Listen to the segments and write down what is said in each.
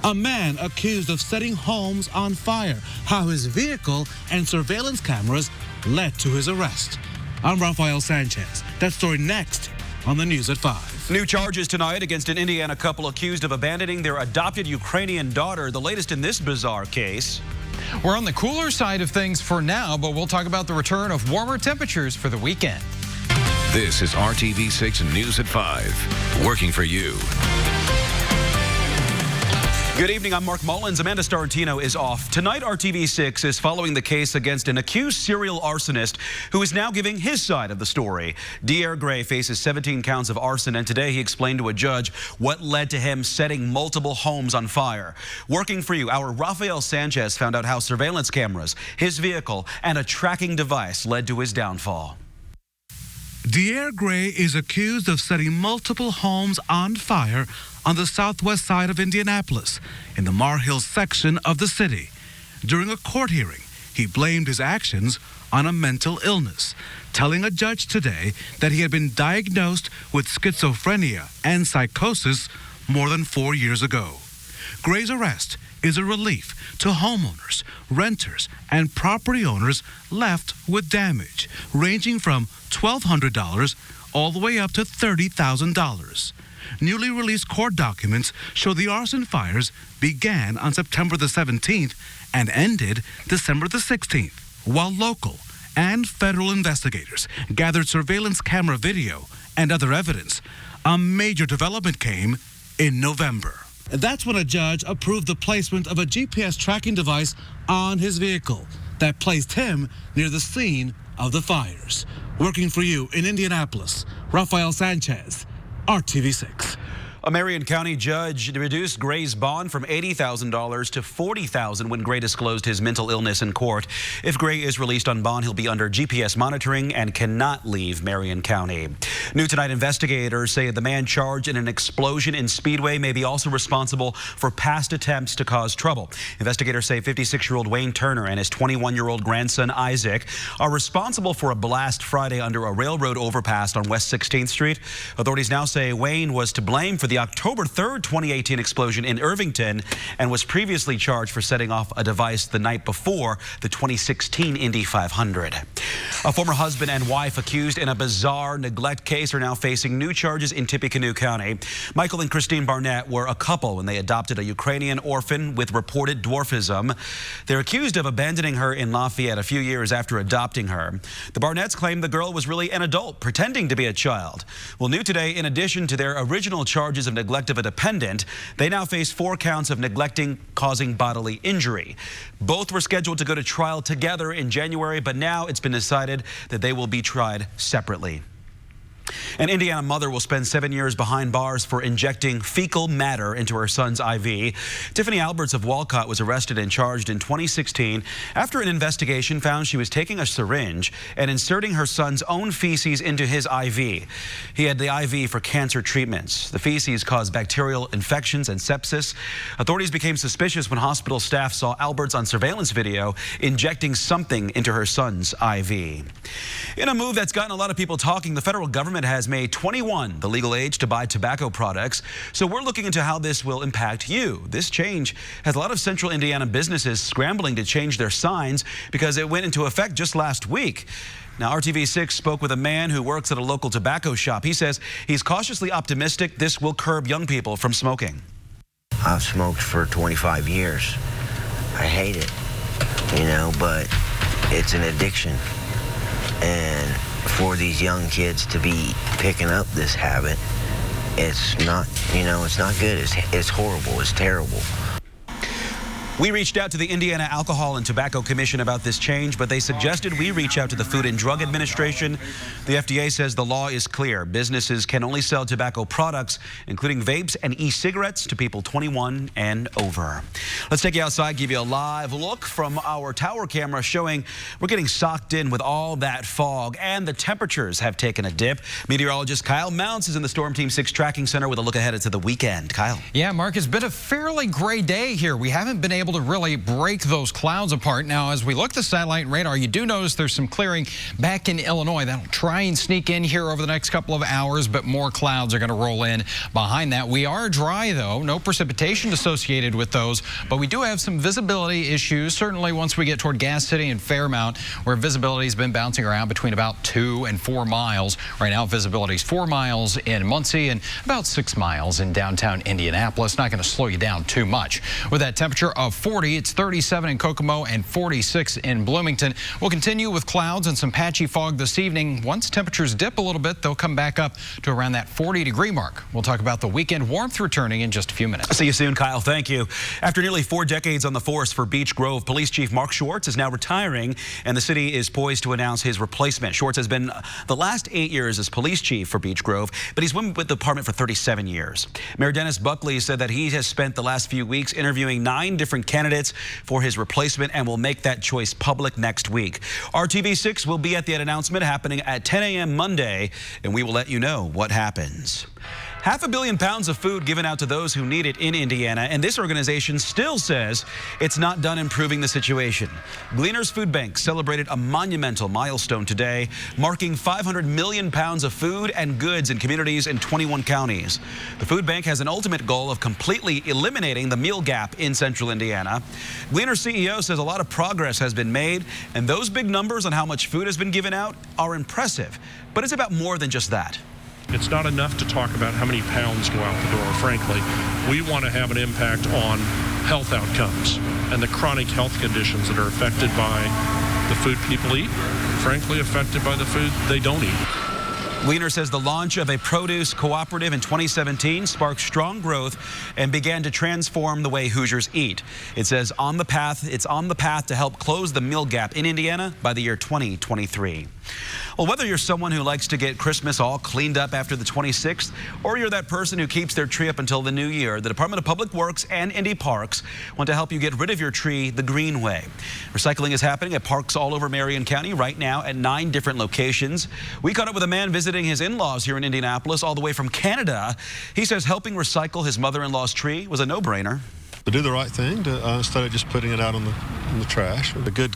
A man accused of setting homes on fire. How his vehicle and surveillance cameras led to his arrest. I'm Rafael Sanchez. That story next on the News at 5. New charges tonight against an Indiana couple accused of abandoning their adopted Ukrainian daughter. The latest in this bizarre case. We're on the cooler side of things for now, but we'll talk about the return of warmer temperatures for the weekend. This is RTV6 News at 5, working for you. Good evening, I'm Mark Mullins. Amanda Starantino is off. Tonight, RTV6 is following the case against an accused serial arsonist who is now giving his side of the story. D.R. Gray faces 17 counts of arson, and today he explained to a judge what led to him setting multiple homes on fire. Working for you, our Rafael Sanchez found out how surveillance cameras, his vehicle, and a tracking device led to his downfall. D.R. Gray is accused of setting multiple homes on fire on the southwest side of Indianapolis, in the Mar Hill section of the city. During a court hearing, he blamed his actions on a mental illness, telling a judge today that he had been diagnosed with schizophrenia and psychosis more than 4 years ago. Gray's arrest is a relief to homeowners, renters, and property owners left with damage, ranging from $1,200 all the way up to $30,000. Newly released court documents show the arson fires began on September the 17th and ended December the 16th, while local and federal investigators gathered surveillance camera video and other evidence. A major development came in November. That's when a judge approved the placement of a GPS tracking device on his vehicle that placed him near the scene of the fires. Working for you in Indianapolis, Rafael Sanchez, RTV6. A Marion County judge reduced Gray's bond from $80,000 to $40,000 when Gray disclosed his mental illness in court. If Gray is released on bond, he'll be under GPS monitoring and cannot leave Marion County. New tonight, investigators say the man charged in an explosion in Speedway may be also responsible for past attempts to cause trouble. Investigators say 56-year-old Wayne Turner and his 21-year-old grandson Isaac are responsible for a blast Friday under a railroad overpass on West 16th Street. Authorities now say Wayne was to blame for the October 3rd, 2018 explosion in Irvington and was previously charged for setting off a device the night before the 2016 Indy 500. A former husband and wife accused in a bizarre neglect case are now facing new charges in Tippecanoe County. Michael and Christine Barnett were a couple when they adopted a Ukrainian orphan with reported dwarfism. They're accused of abandoning her in Lafayette a few years after adopting her. The Barnetts claim the girl was really an adult pretending to be a child. Well, new today, in addition to their original charges of neglect of a dependent, they now face 4 counts of neglecting causing bodily injury. Both were scheduled to go to trial together in January, but now it's been decided that they will be tried separately. An Indiana mother will spend 7 years behind bars for injecting fecal matter into her son's IV. Tiffany Alberts of Walcott was arrested and charged in 2016 after an investigation found she was taking a syringe and inserting her son's own feces into his IV. He had the IV for cancer treatments. The feces caused bacterial infections and sepsis. Authorities became suspicious when hospital staff saw Alberts on surveillance video injecting something into her son's IV. In a move that's gotten a lot of people talking, the federal government has made 21 the legal age to buy tobacco products. So we're looking into how this will impact you. This change has a lot of central Indiana businesses scrambling to change their signs because it went into effect just last week. Now, RTV6 spoke with a man who works at a local tobacco shop. He says he's cautiously optimistic this will curb young people from smoking. I've smoked for 25 years. I hate it, but it's an addiction. And for these young kids to be picking up this habit, it's not, it's not good. It's horrible. It's terrible. We reached out to the Indiana Alcohol and Tobacco Commission about this change, but they suggested we reach out to the Food and Drug Administration. The FDA says the law is clear. Businesses can only sell tobacco products, including vapes and e-cigarettes, to people 21 and over. Let's take you outside, give you a live look from our tower camera showing we're getting socked in with all that fog, and the temperatures have taken a dip. Meteorologist Kyle Mounts is in the Storm Team 6 tracking center with a look ahead into the weekend. Kyle. Yeah, Mark, it's been a fairly gray day here. We haven't been able to really break those clouds apart. Now, as we look at the satellite and radar, you do notice there's some clearing back in Illinois. That'll try and sneak in here over the next couple of hours, but more clouds are going to roll in behind that. We are dry, though. No precipitation associated with those, but we do have some visibility issues, certainly once we get toward Gas City and Fairmount, where visibility has been bouncing around between about 2 and 4 miles. Right now, visibility is 4 miles in Muncie and about 6 miles in downtown Indianapolis. Not going to slow you down too much. With that temperature of 40, it's 37 in Kokomo and 46 in Bloomington. We'll continue with clouds and some patchy fog this evening. Once temperatures dip a little bit, they'll come back up to around that 40-degree mark. We'll talk about the weekend warmth returning in just a few minutes. See you soon, Kyle. Thank you. After nearly 4 decades on the force for Beech Grove, Police Chief Mark Schwartz is now retiring, and the city is poised to announce his replacement. Schwartz has been the last 8 years as police chief for Beech Grove, but he's been with the department for 37 years. Mayor Dennis Buckley said that he has spent the last few weeks interviewing 9 different candidates for his replacement and will make that choice public next week. RTV6 will be at that announcement happening at 10 a.m. Monday, and we will let you know what happens. 500 million pounds of food given out to those who need it in Indiana, and this organization still says it's not done improving the situation. Gleaners Food Bank celebrated a monumental milestone today, marking 500 million pounds of food and goods in communities in 21 counties. The food bank has an ultimate goal of completely eliminating the meal gap in central Indiana. Gleaners CEO says a lot of progress has been made, and those big numbers on how much food has been given out are impressive. But it's about more than just that. It's not enough to talk about how many pounds go out the door, frankly. We want to have an impact on health outcomes and the chronic health conditions that are affected by the food people eat, frankly affected by the food they don't eat. Gleaner says the launch of a produce cooperative in 2017 sparked strong growth and began to transform the way Hoosiers eat. It says it's on the path to help close the meal gap in Indiana by the year 2023. Well, whether you're someone who likes to get Christmas all cleaned up after the 26th, or you're that person who keeps their tree up until the new year, the Department of Public Works and Indy Parks want to help you get rid of your tree the green way. Recycling is happening at parks all over Marion County right now at 9 different locations. We caught up with a man visiting his in-laws here in Indianapolis all the way from Canada. He says helping recycle his mother-in-law's tree was a no-brainer. To do the right thing instead of just putting it out on the trash. A good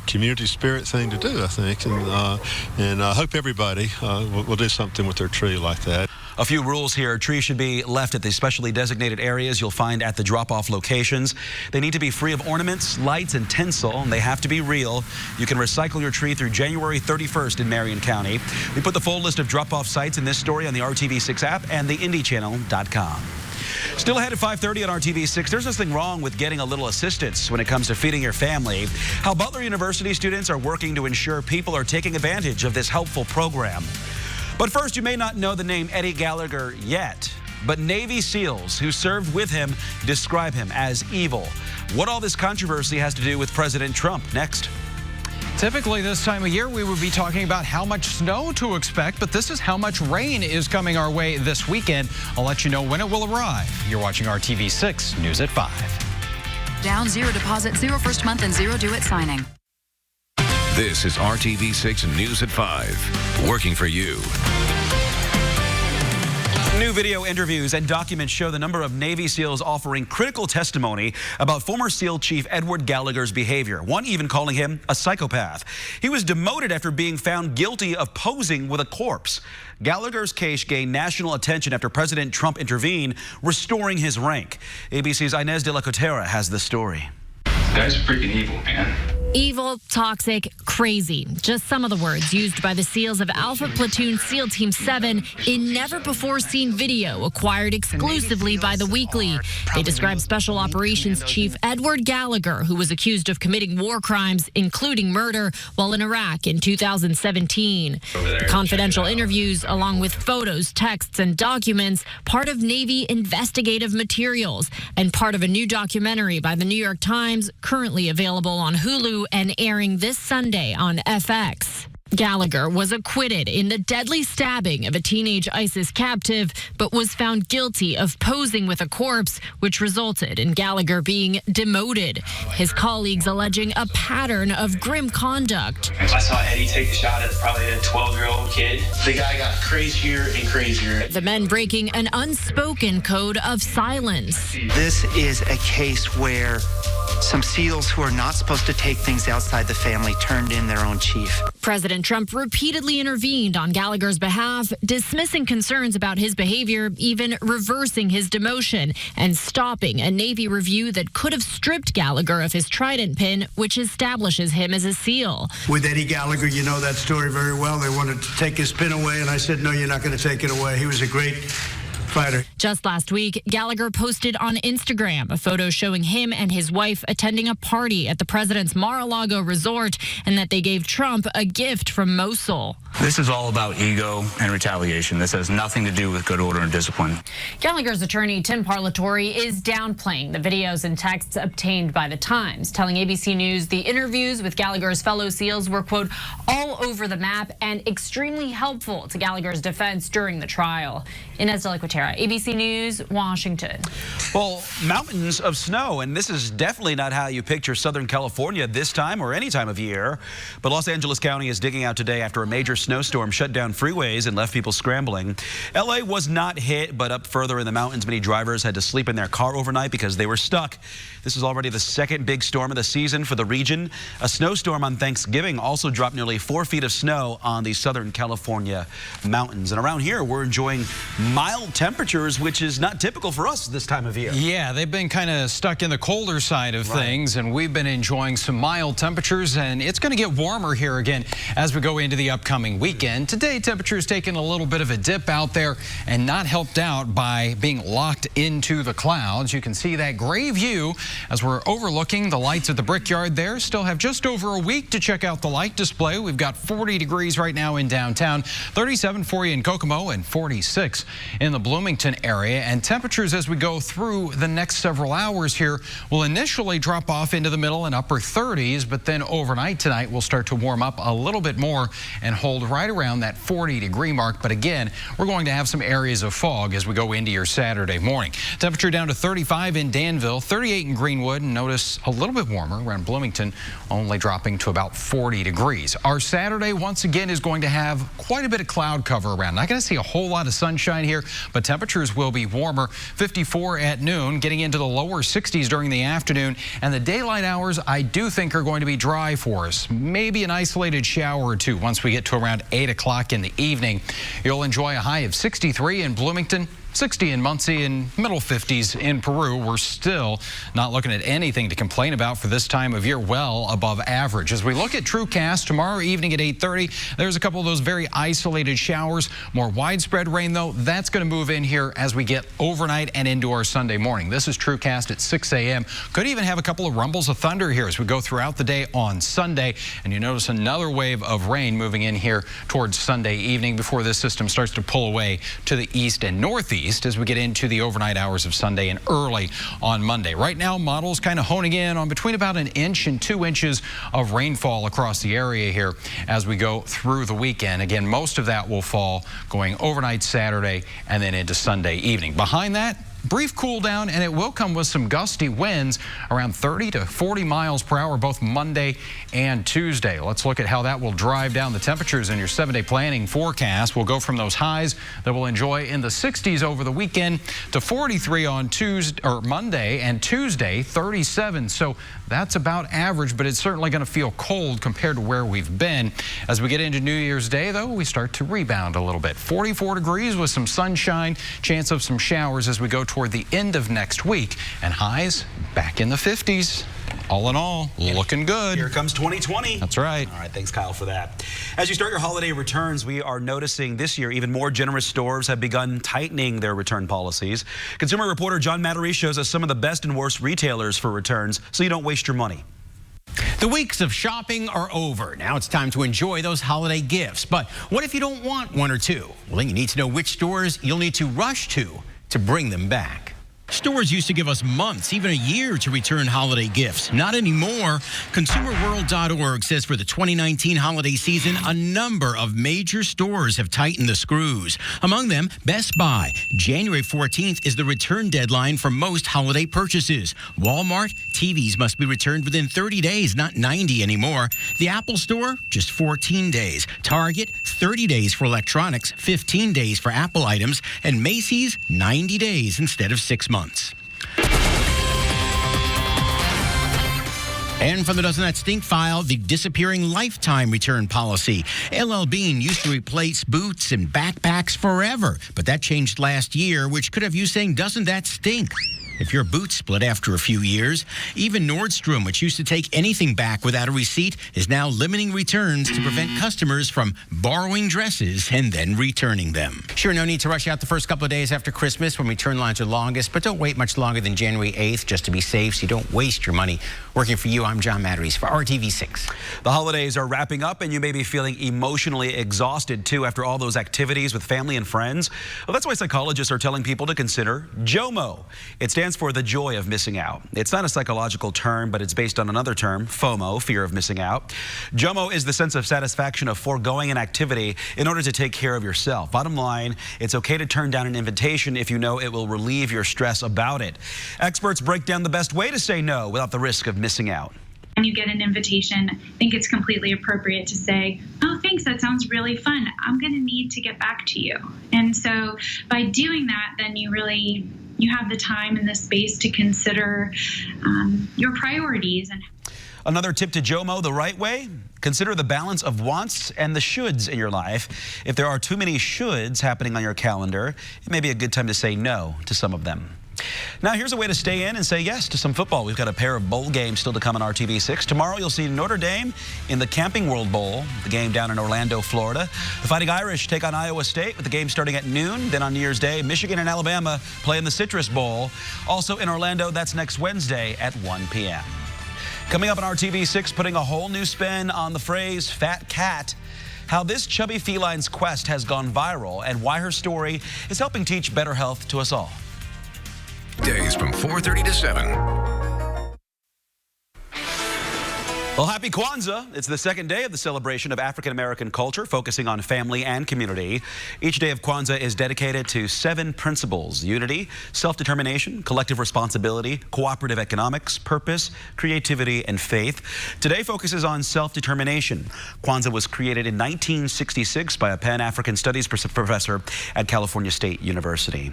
community spirit thing to do, I think, and I hope everybody will do something with their tree like that. A few rules here. Trees should be left at the specially designated areas you'll find at the drop-off locations. They need to be free of ornaments, lights, and tinsel, and they have to be real. You can recycle your tree through January 31st in Marion County. We put the full list of drop-off sites in this story on the RTV6 app and the IndyChannel.com. Still ahead at 5:30 on RTV6, there's nothing wrong with getting a little assistance when it comes to feeding your family. How Butler University students are working to ensure people are taking advantage of this helpful program. But first, you may not know the name Eddie Gallagher yet, but Navy SEALs who served with him describe him as evil. What all this controversy has to do with President Trump? Next. Typically this time of year, we would be talking about how much snow to expect, but this is how much rain is coming our way this weekend. I'll let you know when it will arrive. You're watching RTV6 News at 5. Down, 0 deposit, 0 first month, and 0 due at signing. This is RTV6 News at 5, working for you. New video interviews and documents show the number of Navy SEALs offering critical testimony about former SEAL Chief Edward Gallagher's behavior, one even calling him a psychopath. He was demoted after being found guilty of posing with a corpse. Gallagher's case gained national attention after President Trump intervened, restoring his rank. ABC's Inez de la Cotera has the story. This guy's freaking evil, man. Evil, toxic, crazy. Just some of the words used by the SEALs of Alpha Platoon SEAL Team 7 in never-before-seen video acquired exclusively by The Weekly. They describe Special Operations Chief Edward Gallagher, who was accused of committing war crimes, including murder, while in Iraq in 2017. The confidential interviews, along with photos, texts, and documents, part of Navy investigative materials and part of a new documentary by the New York Times, currently available on Hulu and airing this Sunday on FX. Gallagher was acquitted in the deadly stabbing of a teenage ISIS captive, but was found guilty of posing with a corpse, which resulted in Gallagher being demoted. His colleagues alleging a pattern of grim conduct. I saw Eddie take a shot at probably a 12-year-old kid. The guy got crazier and crazier. The men breaking an unspoken code of silence. This is a case where some SEALs who are not supposed to take things outside the family turned in their own chief. President Trump repeatedly intervened on Gallagher's behalf, dismissing concerns about his behavior, even reversing his demotion and stopping a Navy review that could have stripped Gallagher of his Trident pin, which establishes him as a SEAL. With Eddie Gallagher, you know that story very well. They wanted to take his pin away, and I said, no, you're not going to take it away. He was a great fighter. Just last week, Gallagher posted on Instagram a photo showing him and his wife attending a party at the president's Mar-a-Lago resort, and that they gave Trump a gift from Mosul. This is all about ego and retaliation. This has nothing to do with good order and discipline. Gallagher's attorney, Tim Parlatore, is downplaying the videos and texts obtained by the Times, telling ABC News the interviews with Gallagher's fellow SEALs were, quote, all over the map and extremely helpful to Gallagher's defense during the trial. Inez de la Quatera, ABC News, Washington. Well, mountains of snow, and this is definitely not how you picture Southern California this time or any time of year. But Los Angeles County is digging out today after a major snowstorm shut down freeways and left people scrambling. LA was not hit, but up further in the mountains, many drivers had to sleep in their car overnight because they were stuck. This is already the second big storm of the season for the region. A snowstorm on Thanksgiving also dropped nearly 4 feet of snow on the Southern California mountains. And around here, we're enjoying mild temperatures, which is not typical for us this time of year. Yeah, they've been kind of stuck in the colder side of things, and we've been enjoying some mild temperatures, and it's going to get warmer here again as we go into the upcoming weekend. Today, temperatures taking a little bit of a dip out there and not helped out by being locked into the clouds. You can see that gray view as we're overlooking the lights at the Brickyard there. Still have just over a week to check out the light display. We've got 40 degrees right now in downtown, 37 for you in Kokomo, and 46 in the Bloomington area. And temperatures as we go through the next several hours here will initially drop off into the middle and upper 30s, but then overnight tonight will start to warm up a little bit more and hold right around that 40-degree mark. But again, we're going to have some areas of fog as we go into your Saturday morning. Temperature down to 35 in Danville, 38 in Greenwood, and notice a little bit warmer around Bloomington, only dropping to about 40 degrees. Our Saturday, once again, is going to have quite a bit of cloud cover around. Not going to see a whole lot of sunshine here, but temperatures will be warmer. 54 at noon, getting into the lower 60s during the afternoon, and the daylight hours I do think are going to be dry for us. Maybe an isolated shower or two once we get to around 8 o'clock in the evening. You'll enjoy a high of 63 in Bloomington, 60 in Muncie, and middle 50s in Peru. We're still not looking at anything to complain about for this time of year, well above average. As we look at TrueCast tomorrow evening at 8:30, there's a couple of those very isolated showers. More widespread rain, though, that's going to move in here as we get overnight and into our Sunday morning. This is TrueCast at 6 a.m. Could even have a couple of rumbles of thunder here as we go throughout the day on Sunday. And you notice another wave of rain moving in here towards Sunday evening before this system starts to pull away to the east and northeast as we get into the overnight hours of Sunday and early on Monday. Right now, models kind of honing in on between about 1 inch and 2 inches of rainfall across the area here as we go through the weekend. Again, most of that will fall going overnight Saturday and then into Sunday evening. Behind that, brief cool down, and it will come with some gusty winds around 30 to 40 miles per hour both Monday and Tuesday. Let's look at how that will drive down the temperatures in your 7-day planning forecast. We'll go from those highs that we'll enjoy in the 60s over the weekend to 43 on Monday, and Tuesday 37. So that's about average, but it's certainly going to feel cold compared to where we've been. As we get into New Year's Day, though, we start to rebound a little bit. 44 degrees with some sunshine, chance of some showers as we go toward the end of next week, and highs back in the 50s. All in all, looking good. Here comes 2020. That's right. All right, thanks, Kyle, for that. As you start your holiday returns, we are noticing this year even more generous stores have begun tightening their return policies. Consumer reporter John Mattery shows us some of the best and worst retailers for returns so you don't waste your money. The weeks of shopping are over. Now it's time to enjoy those holiday gifts. But what if you don't want one or two? Well, then you need to know which stores you'll need to rush to bring them back. Stores used to give us months, even a year, to return holiday gifts. Not anymore. ConsumerWorld.org says for the 2019 holiday season, a number of major stores have tightened the screws. Among them, Best Buy. January 14th is the return deadline for most holiday purchases. Walmart, TVs must be returned within 30 days, not 90 anymore. The Apple Store, just 14 days. Target, 30 days for electronics, 15 days for Apple items. And Macy's, 90 days instead of 6 months. And from the Doesn't That Stink file, the disappearing lifetime return policy. LL Bean used to replace boots and backpacks forever, but that changed last year, which could have you saying, doesn't that stink? If your boot split after a few years, even Nordstrom, which used to take anything back without a receipt, is now limiting returns to prevent customers from borrowing dresses and then returning them. Sure, no need to rush out the first couple of days after Christmas when return lines are longest, but don't wait much longer than January 8th just to be safe so you don't waste your money. Working for you, I'm John Matteries for RTV6. The holidays are wrapping up, and you may be feeling emotionally exhausted, too, after all those activities with family and friends. Well, that's why psychologists are telling people to consider JOMO. It stands for the joy of missing out. It's not a psychological term, but it's based on another term, FOMO, fear of missing out. JOMO is the sense of satisfaction of foregoing an activity in order to take care of yourself. Bottom line, it's okay to turn down an invitation if you know it will relieve your stress about it. Experts break down the best way to say no without the risk of missing out. When you get an invitation, I think it's completely appropriate to say, oh, thanks, that sounds really fun. I'm going to need to get back to you. And so by doing that, then you have the time and the space to consider your priorities. And another tip to JOMO the right way: consider the balance of wants and the shoulds in your life. If there are too many shoulds happening on your calendar, it may be a good time to say no to some of them. Now, here's a way to stay in and say yes to some football. We've got a pair of bowl games still to come on RTV6. Tomorrow, you'll see Notre Dame in the Camping World Bowl, the game down in Orlando, Florida. The Fighting Irish take on Iowa State with the game starting at noon. Then on New Year's Day, Michigan and Alabama play in the Citrus Bowl. Also in Orlando, that's next Wednesday at 1 p.m. Coming up on RTV6, putting a whole new spin on the phrase fat cat. How this chubby feline's quest has gone viral and why her story is helping teach better health to us all. Days from 4:30 to 7. Well, happy Kwanzaa. It's the second day of the celebration of African-American culture, focusing on family and community. Each day of Kwanzaa is dedicated to 7 principles: unity, self-determination, collective responsibility, cooperative economics, purpose, creativity, and faith. Today focuses on self-determination. Kwanzaa was created in 1966 by a Pan-African Studies professor at California State University.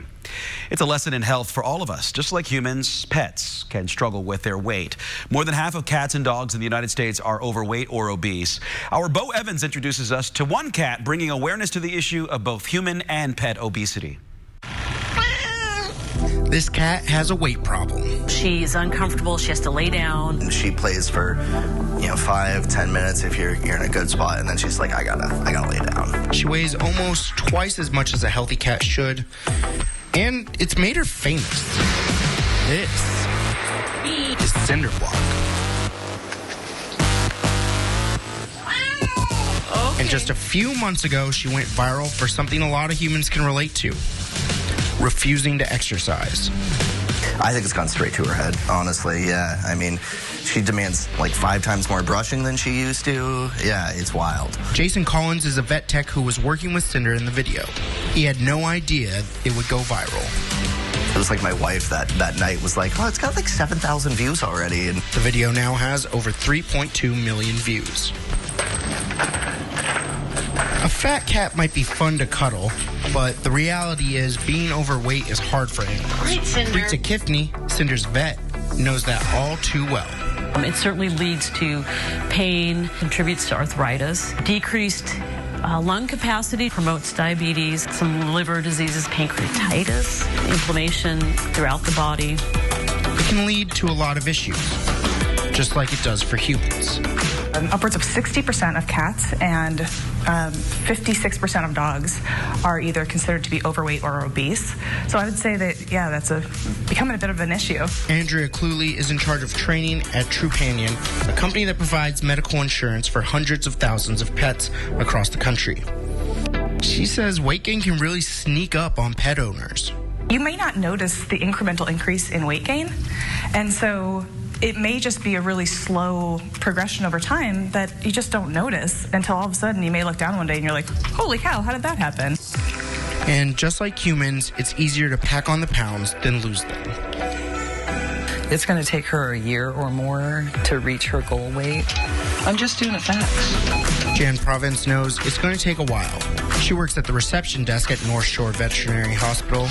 It's a lesson in health for all of us. Just like humans, pets can struggle with their weight. More than half of cats and dogs in the United States are overweight or obese. Our Bo Evans introduces us to one cat bringing awareness to the issue of both human and pet obesity. This cat has a weight problem. She's uncomfortable. She has to lay down. She plays for, 5-10 minutes if you're in a good spot, and then she's like, I gotta lay down. She weighs almost twice as much as a healthy cat should, and it's made her famous. This is Cinderblock. And just a few months ago, she went viral for something a lot of humans can relate to: refusing to exercise. I think it's gone straight to her head, honestly, yeah. I mean, she demands like 5 times more brushing than she used to. Yeah, it's wild. Jason Collins is a vet tech who was working with Cinder in the video. He had no idea it would go viral. It was like my wife that night was like, oh, it's got like 7,000 views already. And the video now has over 3.2 million views. A fat cat might be fun to cuddle, but the reality is being overweight is hard for animals. Right, Cinder. Rita Kifney, Cinder's vet, knows that all too well. It certainly leads to pain, contributes to arthritis, decreased lung capacity, promotes diabetes, some liver diseases, pancreatitis, inflammation throughout the body. It can lead to a lot of issues, just like it does for humans. Upwards of 60% of cats and 56% of dogs are either considered to be overweight or obese. So I would say that, yeah, that's becoming a bit of an issue. Andrea Cluley is in charge of training at Trupanion, a company that provides medical insurance for hundreds of thousands of pets across the country. She says weight gain can really sneak up on pet owners. you may not notice the incremental increase in weight gain. And so it may just be a really slow progression over time that you just don't notice until all of a sudden you may look down one day and you're like, holy cow, how did that happen? And just like humans, it's easier to pack on the pounds than lose them. It's going to take her a year or more to reach her goal weight. I'm just doing the facts. Jan Province knows it's going to take a while. She works at the reception desk at North Shore Veterinary Hospital.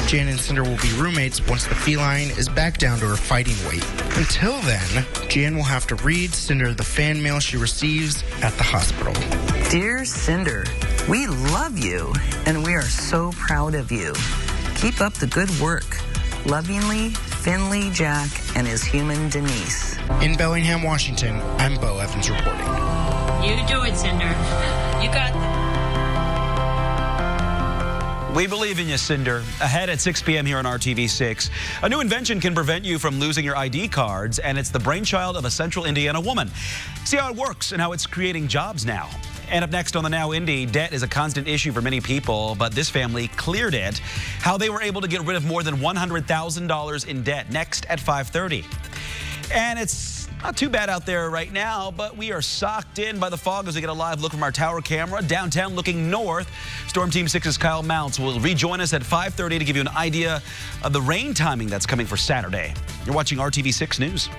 Jan and Cinder will be roommates once the feline is back down to her fighting weight. Until then, Jan will have to read Cinder the fan mail she receives at the hospital. Dear Cinder, we love you, and we are so proud of you. Keep up the good work. Lovingly, Finley Jack and his human Denise. In Bellingham, Washington, I'm Bo Evans reporting. You do it, Cinder. You got this. We believe in you, Cinder. Ahead at 6 p.m. here on RTV6. A new invention can prevent you from losing your ID cards, and it's the brainchild of a central Indiana woman. See how it works and how it's creating jobs now. And up next on the Now Indy, debt is a constant issue for many people, but this family cleared it. How they were able to get rid of more than $100,000 in debt. Next at 5:30. And it's not too bad out there right now, but we are socked in by the fog as we get a live look from our tower camera downtown looking north. Storm Team 6's Kyle Mounts will rejoin us at 5:30 to give you an idea of the rain timing that's coming for Saturday. You're watching RTV6 News.